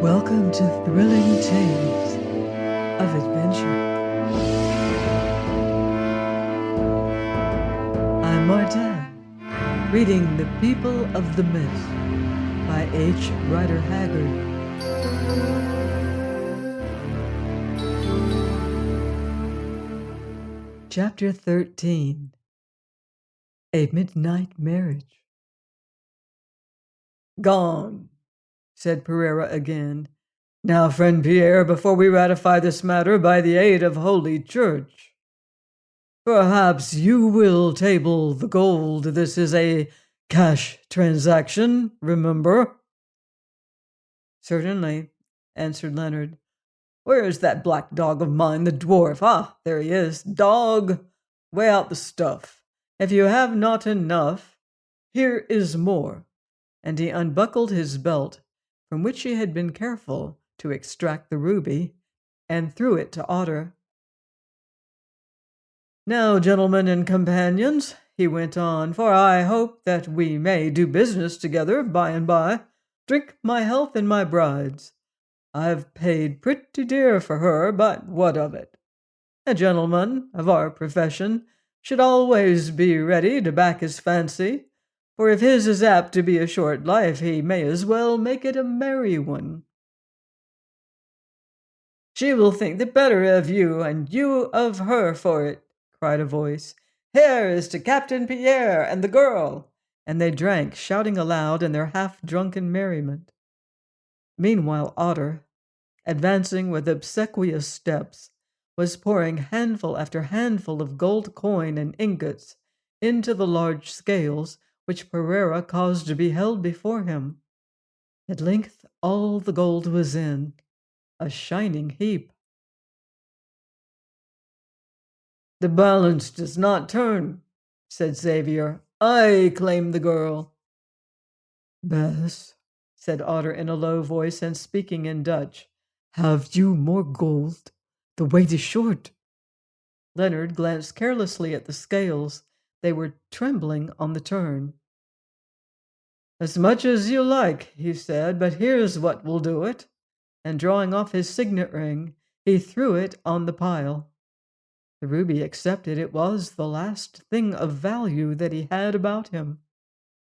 Welcome to Thrilling Tales of Adventure. I'm Martin, reading The People of the Myth by H. Rider Haggard. Chapter 13. A Midnight Marriage. "Gone," said Pereira again. "Now, friend Pierre, before we ratify this matter by the aid of Holy Church, perhaps you will table the gold. This is a cash transaction, remember?" "Certainly," answered Leonard. "Where is that black dog of mine, the dwarf? Ah, there he is. Dog, weigh out the stuff. If you have not enough, here is more." And he unbuckled his belt, from which he had been careful to extract the ruby, and threw it to Otter. "Now, gentlemen and companions," he went on, "for I hope that we may do business together by and by, drink my health and my bride's. I've paid pretty dear for her, but what of it? A gentleman of our profession should always be ready to back his fancy, for if his is apt to be a short life, he may as well make it a merry one." "She will think the better of you, and you of her for it," cried a voice. "Here is to Captain Pierre and the girl!" And they drank, shouting aloud in their half-drunken merriment. Meanwhile Otter, advancing with obsequious steps, was pouring handful after handful of gold coin and ingots into the large scales which Pereira caused to be held before him. At length all the gold was in, a shining heap. "The balance does not turn," said Xavier. "I claim the girl." "Bess," said Otter in a low voice and speaking in Dutch, "have you more gold? The weight is short." Leonard glanced carelessly at the scales. They were trembling on the turn. "As much as you like," he said, "but here's what will do it." And drawing off his signet ring, he threw it on the pile. The ruby accepted. It was the last thing of value that he had about him.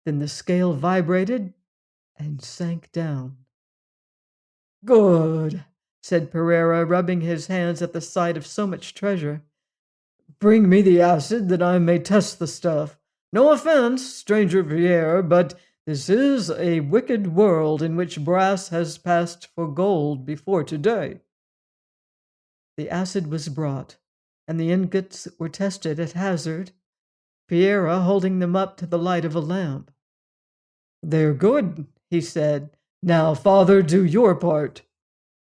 Then the scale vibrated and sank down. "Good," said Pereira, rubbing his hands at the sight of so much treasure. "Bring me the acid that I may test the stuff. No offense, stranger Pierre, but this is a wicked world in which brass has passed for gold before today." The acid was brought, and the ingots were tested at hazard, Pierre holding them up to the light of a lamp. "They're good," he said. "Now, Father, do your part."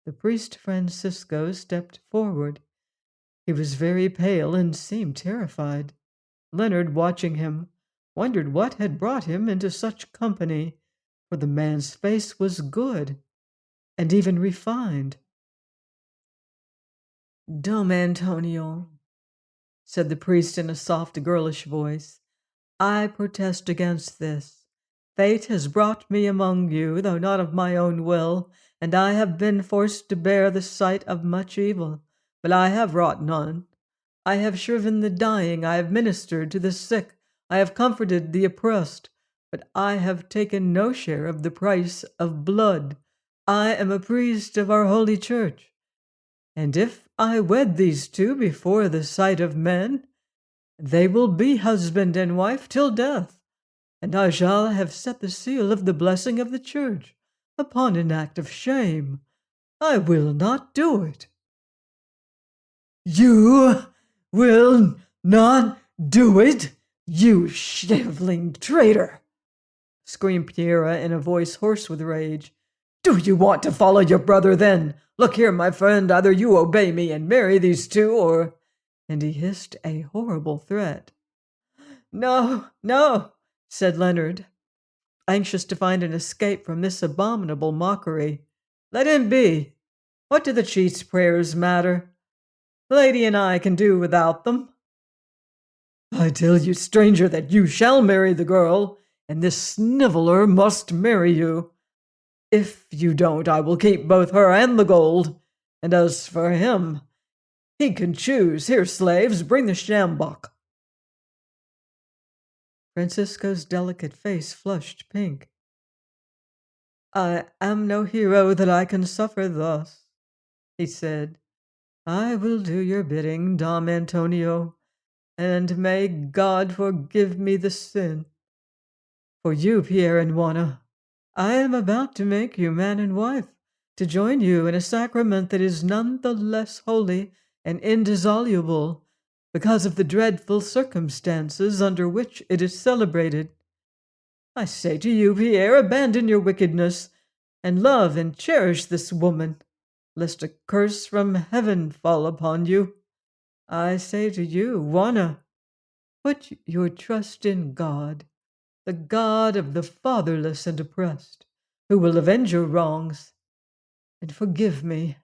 The priest Francisco stepped forward. He was very pale and seemed terrified. Leonard, watching him, wondered what had brought him into such company, for the man's face was good and even refined. "Dom Antonio," said the priest in a soft, girlish voice, "I protest against this. Fate has brought me among you, though not of my own will, and I have been forced to bear the sight of much evil, but I have wrought none. I have shriven the dying, I have ministered to the sick, I have comforted the oppressed, but I have taken no share of the price of blood. I am a priest of our holy church, and if I wed these two before the sight of men, they will be husband and wife till death, and I shall have set the seal of the blessing of the church upon an act of shame. I will not do it." "You will not do it, you shriveling traitor!" screamed Pierre in a voice hoarse with rage. "Do you want to follow your brother, then? Look here, my friend, either you obey me and marry these two, or—" And he hissed a horrible threat. "No, no," said Leonard, anxious to find an escape from this abominable mockery. "Let him be. What do the chief's prayers matter? The lady and I can do without them." "I tell you, stranger, that you shall marry the girl, and this sniveler must marry you. If you don't, I will keep both her and the gold. And as for him, he can choose. Here, slaves, bring the sjambok." Francisco's delicate face flushed pink. "I am no hero that I can suffer thus," he said. "I will do your bidding, Dom Antonio, and may God forgive me the sin. For you, Pierre and Juana, I am about to make you man and wife, to join you in a sacrament that is none the less holy and indissoluble because of the dreadful circumstances under which it is celebrated. I say to you, Pierre, abandon your wickedness, and love and cherish this woman, lest a curse from heaven fall upon you. I say to you, Juana, put your trust in God, the God of the fatherless and oppressed, who will avenge your wrongs, and forgive me.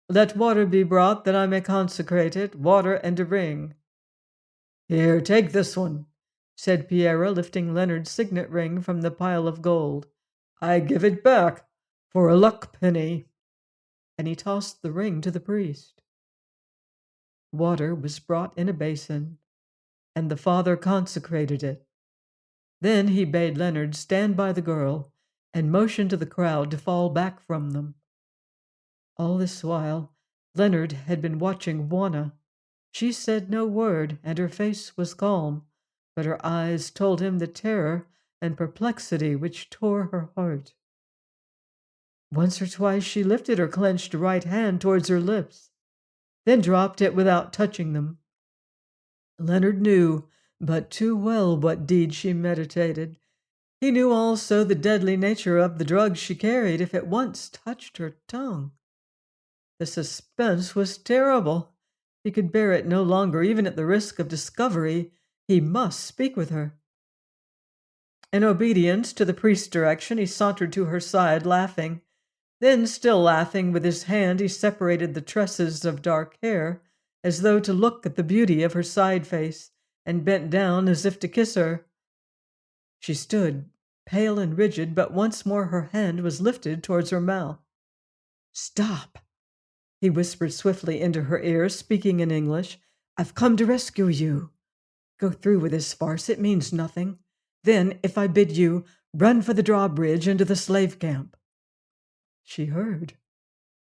Let water be brought that I may consecrate it, water and a ring." "Here, take this one," said Piero, lifting Leonard's signet ring from the pile of gold. "I give it back for a luck penny." And he tossed the ring to the priest. Water was brought in a basin, and the father consecrated it. Then he bade Leonard stand by the girl and motioned to the crowd to fall back from them. All this while, Leonard had been watching Juana. She said no word, and her face was calm, but her eyes told him the terror and perplexity which tore her heart. Once or twice she lifted her clenched right hand towards her lips, then dropped it without touching them. Leonard knew but too well what deed she meditated. He knew also the deadly nature of the drug she carried if it once touched her tongue. The suspense was terrible. He could bear it no longer, even at the risk of discovery. He must speak with her. In obedience to the priest's direction, he sauntered to her side, laughing. Then, still laughing, with his hand he separated the tresses of dark hair, as though to look at the beauty of her side face, and bent down as if to kiss her. She stood, pale and rigid, but once more her hand was lifted towards her mouth. "Stop," he whispered swiftly into her ear, speaking in English. "I've come to rescue you. Go through with this farce. It means nothing. Then, if I bid you, run for the drawbridge into the slave camp." She heard.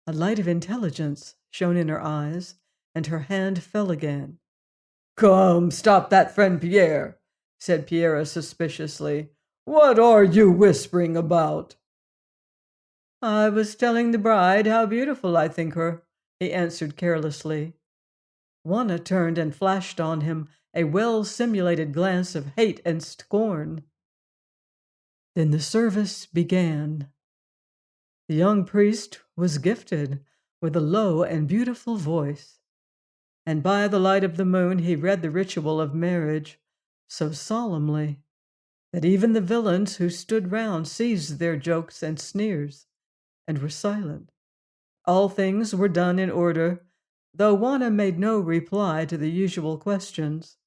A light of intelligence shone in her eyes, and her hand fell again. "Come, stop that, friend Pierre," said Piero suspiciously. "What are you whispering about?" "I was telling the bride how beautiful I think her," he answered carelessly. Juana turned and flashed on him a well-simulated glance of hate and scorn. Then the service began. The young priest was gifted with a low and beautiful voice, and by the light of the moon he read the ritual of marriage so solemnly that even the villains who stood round ceased their jokes and sneers and were silent. All things were done in order, though Juana made no reply to the usual questions.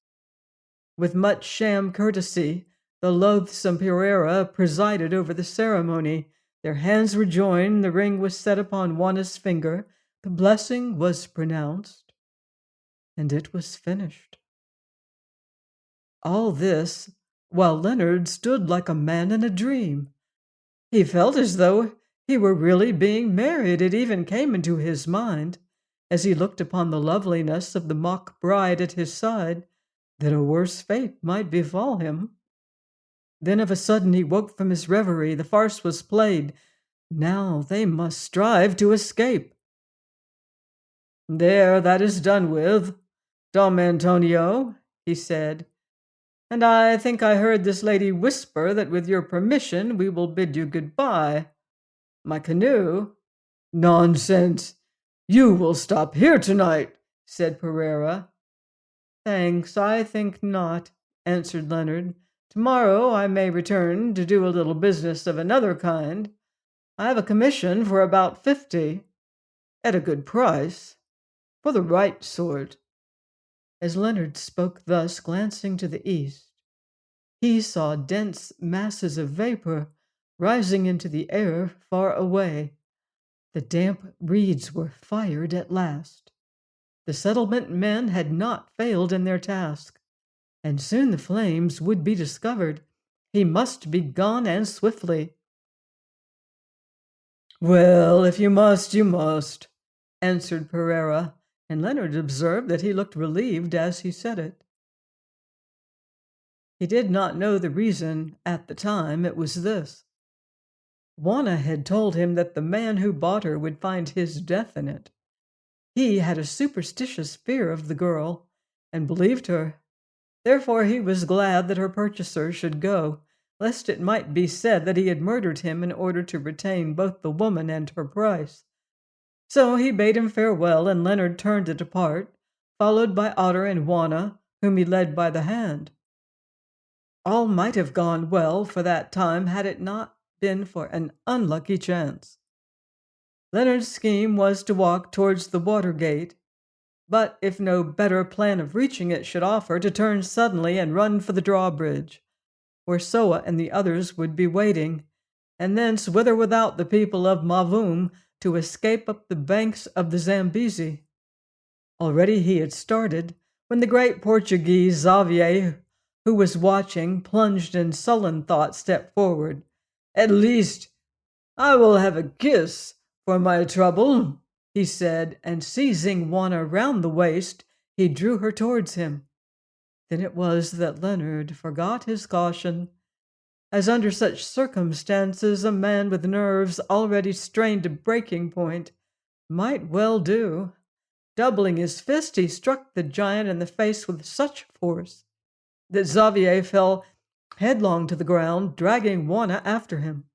With much sham courtesy, the loathsome Pereira presided over the ceremony. Their hands were joined, the ring was set upon Juana's finger, the blessing was pronounced, and it was finished. All this while Leonard stood like a man in a dream. He felt as though he were really being married. It even came into his mind, as he looked upon the loveliness of the mock bride at his side, that a worse fate might befall him. Then of a sudden he woke from his reverie. The farce was played. Now they must strive to escape. "There, that is done with, Dom Antonio," he said. "And I think I heard this lady whisper that with your permission we will bid you good-bye. My canoe—" "Nonsense! You will stop here tonight," said Pereira. "Thanks, I think not," answered Leonard. "Tomorrow I may return to do a little business of another kind. I have a commission for about 50, at a good price, for the right sort." As Leonard spoke thus, glancing to the east, he saw dense masses of vapor rising into the air far away. The damp reeds were fired at last. The settlement men had not failed in their task, and soon the flames would be discovered. He must be gone, and swiftly. "Well, if you must, you must," answered Pereira, and Leonard observed that he looked relieved as he said it. He did not know the reason at the time. It was this. Juanna had told him that the man who bought her would find his death in it. He had a superstitious fear of the girl, and believed her. Therefore he was glad that her purchaser should go, lest it might be said that he had murdered him in order to retain both the woman and her price. So he bade him farewell, and Leonard turned to depart, followed by Otter and Juanna, whom he led by the hand. All might have gone well for that time had it not been for an unlucky chance. Leonard's scheme was to walk towards the water gate, but if no better plan of reaching it should offer, to turn suddenly and run for the drawbridge, where Soa and the others would be waiting, and thence whither without the people of Mavum to escape up the banks of the Zambesi. Already he had started, when the great Portuguese Xavier, who was watching, plunged in sullen thought, stepped forward. "At least I will have a kiss for my trouble," he said, and seizing Juanna round the waist, he drew her towards him. Then it was that Leonard forgot his caution, as under such circumstances a man with nerves already strained to breaking point might well do. Doubling his fist, he struck the giant in the face with such force that Xavier fell headlong to the ground, dragging Juanna after him.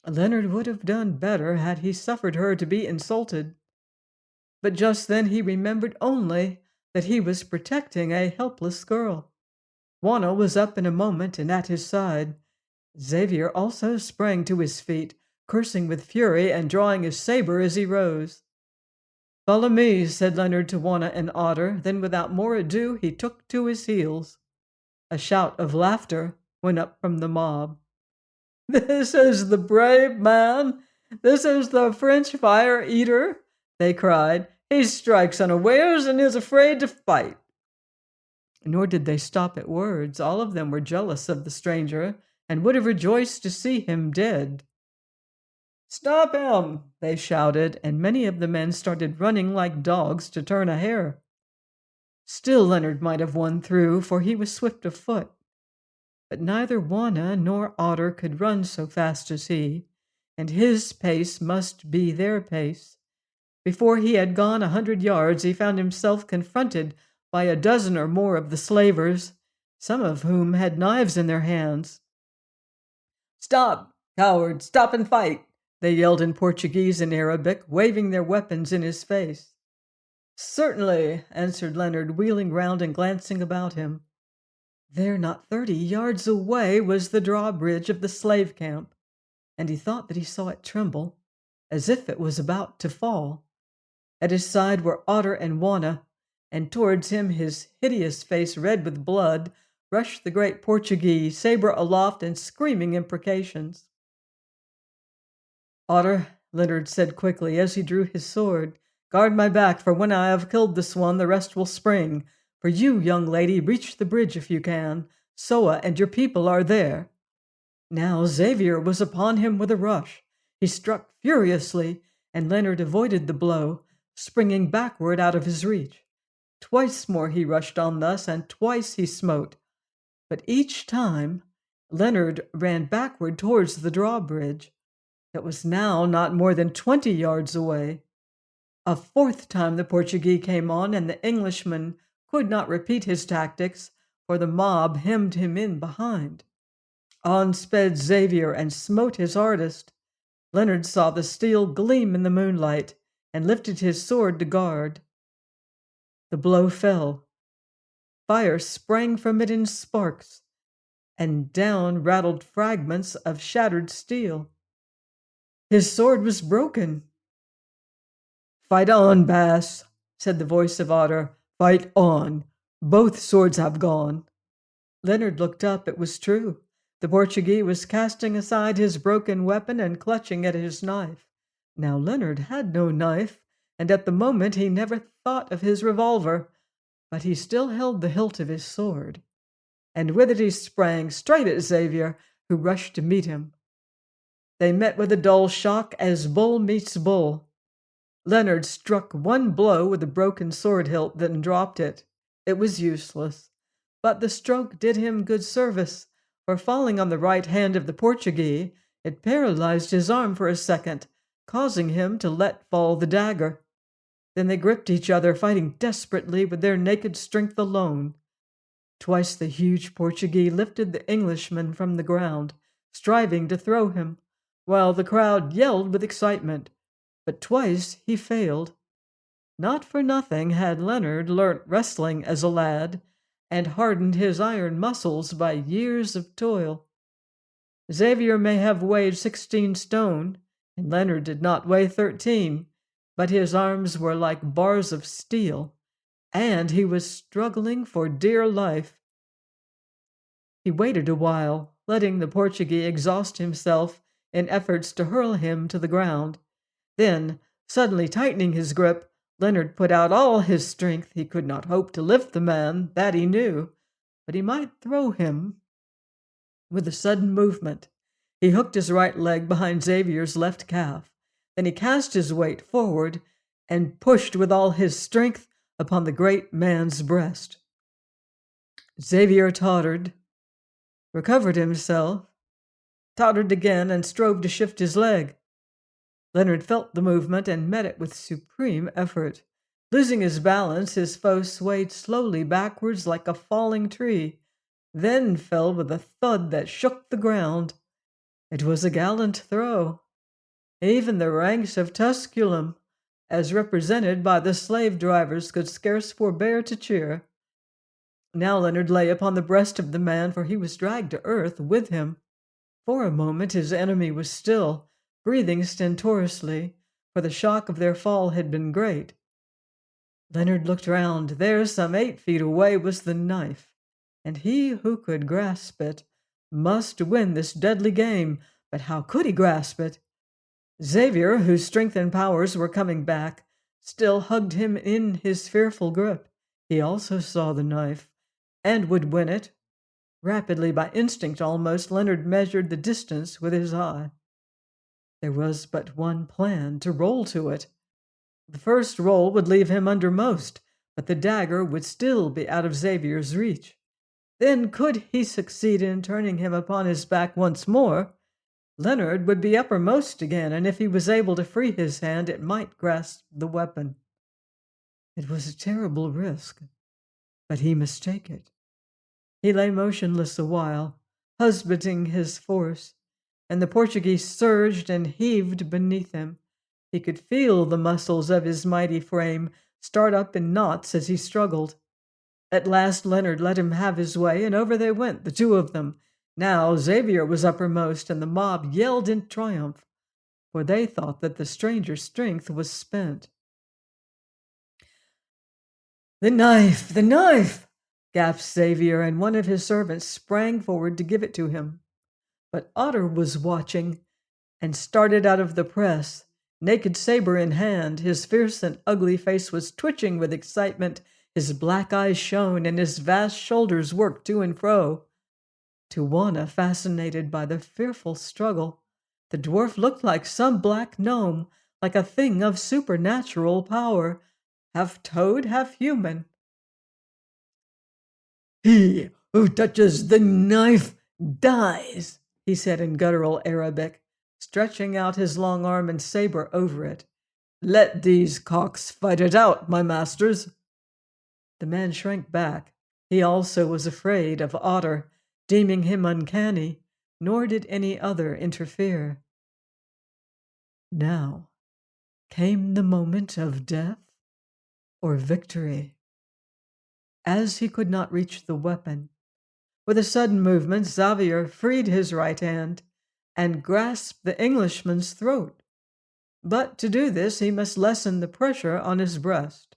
Leonard would have done better had he suffered her to be insulted, but just then he remembered only that he was protecting a helpless girl. Juanna was up in a moment and at his side. Xavier also sprang to his feet, cursing with fury and drawing his saber as he rose. "Follow me," said Leonard to Juanna and Otter. Then without more ado he took to his heels. A shout of laughter went up from the mob. "This is the brave man! This is the French fire-eater!" they cried. "He strikes unawares and is afraid to fight." Nor did they stop at words. All of them were jealous of the stranger, and would have rejoiced to see him dead. "Stop him!" they shouted, and many of the men started running like dogs to turn a hare. Still Leonard might have won through, for he was swift of foot. But neither Juanna nor Otter could run so fast as he, and his pace must be their pace. Before he had gone 100 yards, he found himself confronted by a dozen or more of the slavers, some of whom had knives in their hands. "Stop, coward, stop and fight!" they yelled in Portuguese and Arabic, waving their weapons in his face. "Certainly," answered Leonard, wheeling round and glancing about him. There, not 30 yards away, was the drawbridge of the slave camp, and he thought that he saw it tremble, as if it was about to fall. At his side were Otter and Juanna, and towards him, his hideous face red with blood, rushed the great Portuguese, saber aloft and screaming imprecations. "Otter," Leonard said quickly as he drew his sword, "guard my back, for when I have killed this one, the rest will spring. For you, young lady, reach the bridge if you can. Soa and your people are there." Now Xavier was upon him with a rush. He struck furiously, and Leonard avoided the blow, springing backward out of his reach. Twice more he rushed on thus, and twice he smote. But each time Leonard ran backward towards the drawbridge, that was now not more than 20 yards away. A fourth time the Portuguese came on, and the Englishman could not repeat his tactics, for the mob hemmed him in behind. On sped Xavier and smote his hardest. Leonard saw the steel gleam in the moonlight, and lifted his sword to guard. The blow fell. Fire sprang from it in sparks, and down rattled fragments of shattered steel. His sword was broken. "Fight on, Bass," said the voice of Otter. "Fight on. Both swords have gone." Leonard looked up. It was true. The Portuguese was casting aside his broken weapon and clutching at his knife. Now Leonard had no knife, and at the moment he never thought of his revolver, but he still held the hilt of his sword. And with it he sprang straight at Xavier, who rushed to meet him. They met with a dull shock as bull meets bull. Leonard struck one blow with the broken sword hilt, then dropped it. It was useless, but the stroke did him good service, for falling on the right hand of the Portuguese, it paralyzed his arm for a second, causing him to let fall the dagger. Then they gripped each other, fighting desperately with their naked strength alone. Twice the huge Portuguese lifted the Englishman from the ground, striving to throw him, while the crowd yelled with excitement. But twice he failed. Not for nothing had Leonard learnt wrestling as a lad, and hardened his iron muscles by years of toil. Xavier may have weighed 16 stone, and Leonard did not weigh 13, but his arms were like bars of steel, and he was struggling for dear life. He waited a while, letting the Portuguese exhaust himself in efforts to hurl him to the ground. Then, suddenly tightening his grip, Leonard put out all his strength. He could not hope to lift the man, that he knew, but he might throw him. With a sudden movement, he hooked his right leg behind Xavier's left calf. Then he cast his weight forward and pushed with all his strength upon the great man's breast. Xavier tottered, recovered himself, tottered again, and strove to shift his leg. Leonard felt the movement and met it with supreme effort. Losing his balance, his foe swayed slowly backwards like a falling tree, then fell with a thud that shook the ground. It was a gallant throw. Even the ranks of Tusculum, as represented by the slave drivers, could scarce forbear to cheer. Now Leonard lay upon the breast of the man, for he was dragged to earth with him. For a moment his enemy was still, breathing stentorously, for the shock of their fall had been great. Leonard looked round. There, some 8 feet away, was the knife, and he who could grasp it must win this deadly game. But how could he grasp it? Xavier, whose strength and powers were coming back, still hugged him in his fearful grip. He also saw the knife, and would win it. Rapidly, by instinct almost, Leonard measured the distance with his eye. There was but one plan: to roll to it. The first roll would leave him undermost, but the dagger would still be out of Xavier's reach. Then, could he succeed in turning him upon his back once more, Leonard would be uppermost again, and if he was able to free his hand, it might grasp the weapon. It was a terrible risk, but he must take it. He lay motionless a while, husbanding his force, and the Portuguese surged and heaved beneath him. He could feel the muscles of his mighty frame start up in knots as he struggled. At last Leonard let him have his way, and over they went, the two of them. Now Xavier was uppermost, and the mob yelled in triumph, for they thought that the stranger's strength was spent. "The knife! The knife!" gasped Xavier, and one of his servants sprang forward to give it to him. But Otter was watching, and started out of the press, naked saber in hand. His fierce and ugly face was twitching with excitement, his black eyes shone, and his vast shoulders worked to and fro. To Juanna, fascinated by the fearful struggle, the dwarf looked like some black gnome, like a thing of supernatural power, half toad, half human. "He who touches the knife dies," he said in guttural Arabic, stretching out his long arm and saber over it. "Let these cocks fight it out, my masters." The man shrank back. He also was afraid of Otter, deeming him uncanny, nor did any other interfere. Now came the moment of death or victory. As he could not reach the weapon, with a sudden movement, Xavier freed his right hand and grasped the Englishman's throat. But to do this, he must lessen the pressure on his breast.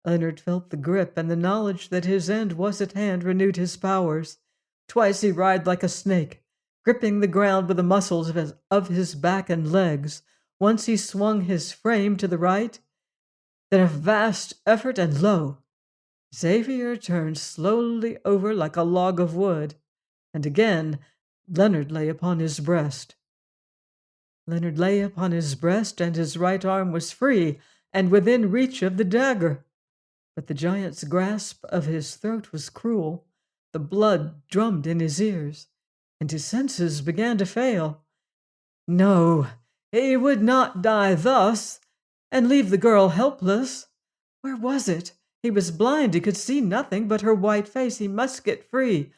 Leonard felt the grip, and the knowledge that his end was at hand renewed his powers. Twice he writhed like a snake, gripping the ground with the muscles of his back and legs. Once he swung his frame to the right, then a vast effort, and lo! Xavier turned slowly over like a log of wood, and again Leonard lay upon his breast. Leonard lay upon his breast, and his right arm was free and within reach of the dagger. But the giant's grasp of his throat was cruel. The blood drummed in his ears, and his senses began to fail. No, he would not die thus, and leave the girl helpless. Where was it? He was blind. He could see nothing but her white face. He must get free.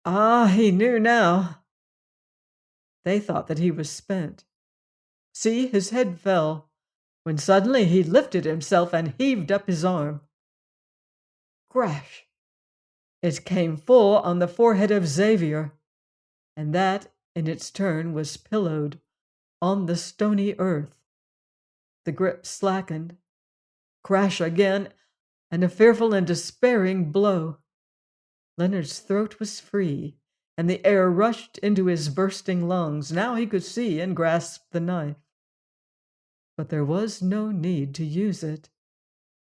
Ah, he knew now. They thought that he was spent. See, his head fell, when suddenly he lifted himself and heaved up his arm. Crash! It came full on the forehead of Xavier, and that, in its turn, was pillowed on the stony earth. The grip slackened. Crash again, and a fearful and despairing blow. Leonard's throat was free, and the air rushed into his bursting lungs. Now he could see and grasp the knife. But there was no need to use it.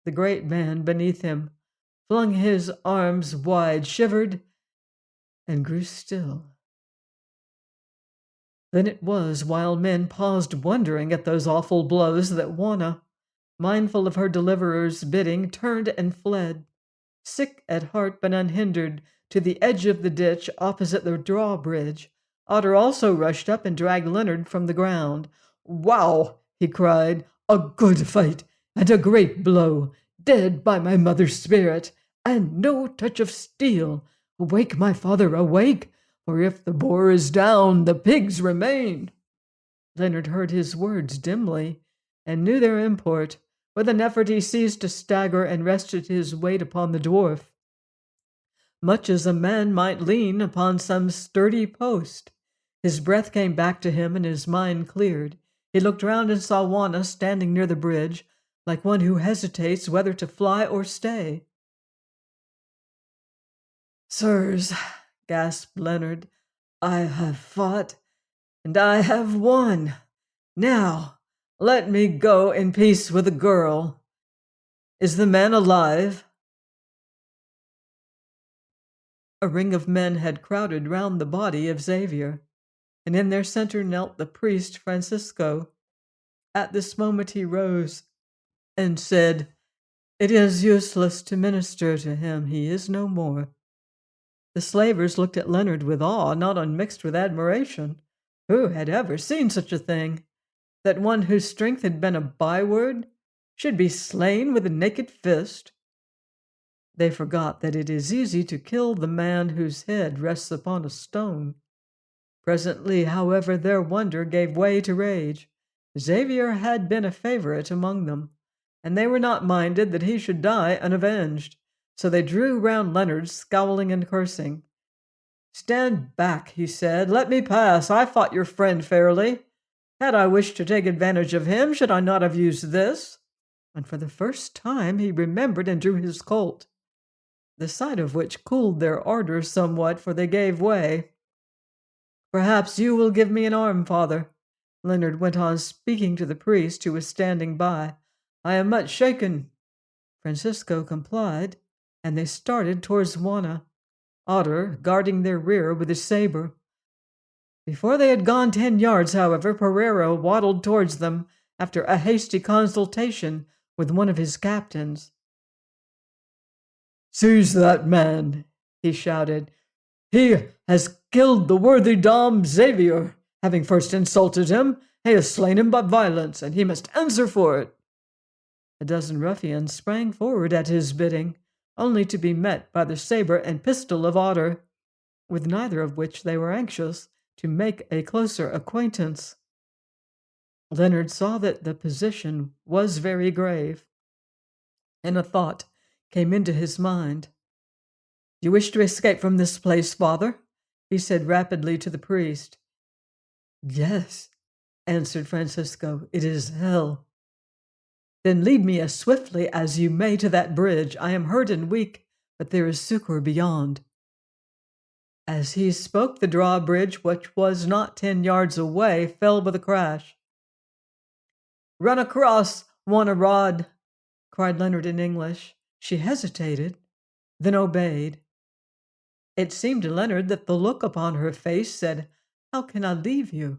The great man beneath him flung his arms wide, shivered, and grew still. Then it was, while men paused wondering at those awful blows, that Juanna, mindful of her deliverer's bidding, turned and fled, sick at heart but unhindered, to the edge of the ditch opposite the drawbridge. Otter also rushed up and dragged Leonard from the ground. "Wow!" he cried. "A good fight, and a great blow! Dead by my mother's spirit, and no touch of steel! Awake, my father, awake! For if the boar is down, the pigs remain." Leonard heard his words dimly, and knew their import. With an effort he ceased to stagger and rested his weight upon the dwarf, much as a man might lean upon some sturdy post. His breath came back to him, and his mind cleared. He looked round and saw Juanna standing near the bridge, like one who hesitates whether to fly or stay. "Sirs," gasped Leonard, "I have fought, and I have won. Now let me go in peace with the girl. Is the man alive?" A ring of men had crowded round the body of Xavier, and in their center knelt the priest Francisco. At this moment he rose and said, "It is useless to minister to him. He is no more." The slavers looked at Leonard with awe, not unmixed with admiration. Who had ever seen such a thing? That one whose strength had been a byword should be slain with a naked fist? They forgot that it is easy to kill the man whose head rests upon a stone. Presently, however, their wonder gave way to rage. Xavier had been a favorite among them, and they were not minded that he should die unavenged. So they drew round Leonard, scowling and cursing. "Stand back," he said. "Let me pass. I fought your friend fairly. Had I wished to take advantage of him, should I not have used this?" And for the first time he remembered and drew his Colt, the sight of which cooled their ardor somewhat, for they gave way. "Perhaps you will give me an arm, father," Leonard went on, speaking to the priest, who was standing by. "I am much shaken." Francisco complied, and they started towards Juanna, Otter guarding their rear with his saber. Before they had gone 10 yards, however, Pereira waddled towards them after a hasty consultation with one of his captains. "Seize that man," he shouted. "He has killed the worthy Dom Xavier. Having first insulted him, he has slain him by violence, and he must answer for it." A dozen ruffians sprang forward at his bidding, only to be met by the saber and pistol of Otter, with neither of which they were anxious to make a closer acquaintance. Leonard saw that the position was very grave, and a thought came into his mind. "You wish to escape from this place, father?" he said rapidly to the priest. "Yes," answered Francisco. "It is hell." "Then lead me as swiftly as you may to that bridge. I am hurt and weak, but there is succor beyond." As he spoke, the drawbridge, which was not 10 yards away, fell with a crash. "Run across, Juanna Rod!" cried Leonard in English. She hesitated, then obeyed. It seemed to Leonard that the look upon her face said, "How can I leave you?"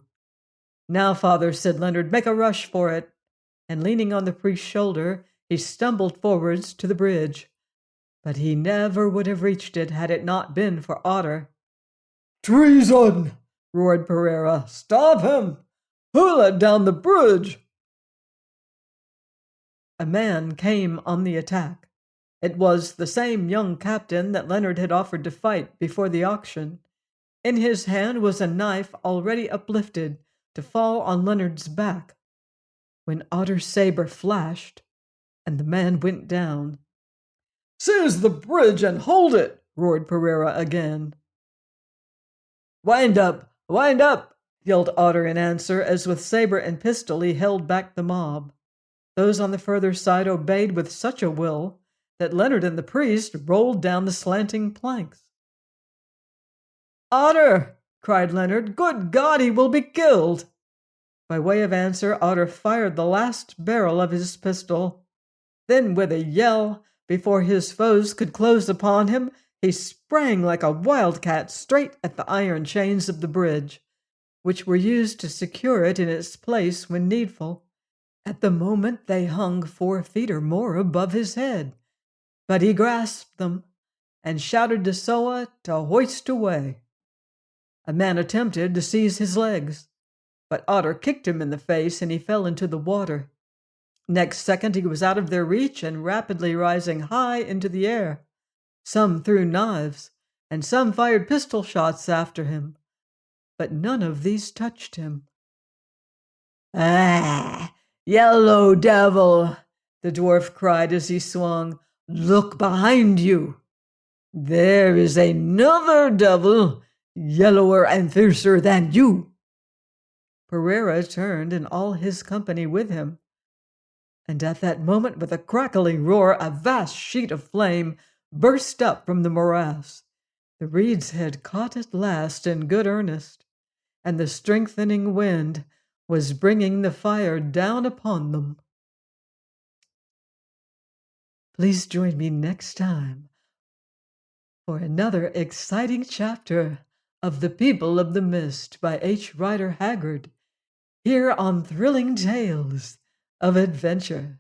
"Now, father," said Leonard, "make a rush for it." And leaning on the priest's shoulder, he stumbled forwards to the bridge. But he never would have reached it had it not been for Otter. "Treason!" roared Pereira. "Stop him! Who let down the bridge?" A man came on the attack. It was the same young captain that Leonard had offered to fight before the auction. In his hand was a knife already uplifted to fall on Leonard's back, when Otter's saber flashed and the man went down. "Seize the bridge and hold it!" roared Pereira again. "Wind up! Wind up!" yelled Otter in answer, as with saber and pistol he held back the mob. Those on the further side obeyed with such a will that Leonard and the priest rolled down the slanting planks. "Otter!" cried Leonard. "Good God, he will be killed!" By way of answer, Otter fired the last barrel of his pistol. Then, with a yell, before his foes could close upon him, he sprang like a wildcat straight at the iron chains of the bridge, which were used to secure it in its place when needful. At the moment they hung 4 feet or more above his head, but he grasped them and shouted to Soa to hoist away. A man attempted to seize his legs, but Otter kicked him in the face and he fell into the water. Next second he was out of their reach and rapidly rising high into the air. Some threw knives, and some fired pistol shots after him, but none of these touched him. "Ah, yellow devil!" the dwarf cried as he swung. "Look behind you! There is another devil, yellower and fiercer than you!" Pereira turned, and all his company with him. And at that moment, with a crackling roar, a vast sheet of flame burst up from the morass. The reeds had caught at last in good earnest, and the strengthening wind was bringing the fire down upon them. Please join me next time for another exciting chapter of The People of the Mist by H. Rider Haggard, here on Thrilling Tales of Adventure.